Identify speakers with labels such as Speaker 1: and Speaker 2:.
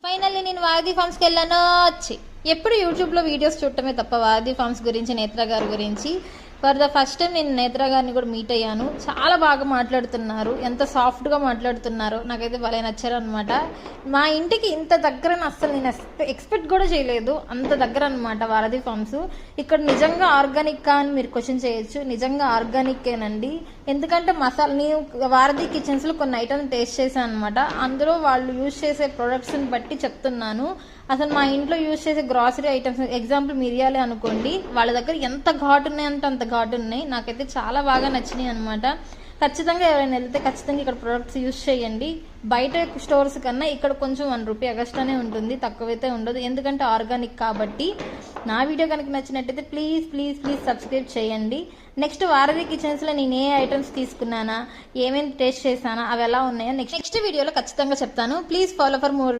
Speaker 1: Finally నేను వారధి ఫార్మ్స్కి వెళ్ళాను వచ్చి ఎప్పుడు యూట్యూబ్లో వీడియోస్ చూడటమే తప్ప వారధి ఫార్మ్స్ గురించి నేత్ర గారి గురించి ఫర్ ద ఫస్ట్ టైం నేను నేత్ర గారిని కూడా మీట్ అయ్యాను. చాలా బాగా మాట్లాడుతున్నారు, ఎంత సాఫ్ట్గా మాట్లాడుతున్నారో నాకైతే భలే నచ్చారు అనమాట. మా ఇంటికి ఇంత దగ్గర అస్సలు నేను ఎక్స్పెక్ట్ కూడా చేయలేదు, అంత దగ్గర అనమాట వారధి ఫార్మ్స్. ఇక్కడ నిజంగా ఆర్గానిక్ అని మీరు క్వశ్చన్ చేయొచ్చు, నిజంగా ఆర్గానికేనండి. ఎందుకంటే నేను వారధి కిచెన్స్లో కొన్ని ఐటమ్స్ టేస్ట్ చేశాను అనమాట. అందులో వాళ్ళు యూజ్ చేసే ప్రొడక్ట్స్ని బట్టి చెప్తున్నాను. అసలు మా ఇంట్లో యూజ్ చేసే గ్రాసరీ ఐటమ్స్ ఎగ్జాంపుల్ మిరియాలే అనుకోండి, వాళ్ళ దగ్గర ఎంత ఘాటు ఉన్నాయంటే అంత ఘాటు ఉన్నాయి. నాకైతే చాలా బాగా నచ్చినాయి అనమాట. ఖచ్చితంగా ఎవరైనా వెళ్తే ఖచ్చితంగా ఇక్కడ ప్రొడక్ట్స్ యూజ్ చేయండి. బయట స్టోర్స్ కన్నా ఇక్కడ కొంచెం ₹1 ఎగస్ట్రానే ఉంటుంది, తక్కువైతే ఉండదు. ఎందుకంటే ఆర్గానిక్ కాబట్టి. నా వీడియో కనుక నచ్చినట్టయితే ప్లీజ్ ప్లీజ్ ప్లీజ్ సబ్స్క్రైబ్ చేయండి. నెక్స్ట్ వారధి కిచెన్స్లో నేను ఏ ఐటమ్స్ తీసుకున్నానా, ఏమేమి టేస్ట్ చేశానా, అవి ఎలా ఉన్నాయో నెక్స్ట్ వీడియోలో ఖచ్చితంగా చెప్తాను. Please follow for more.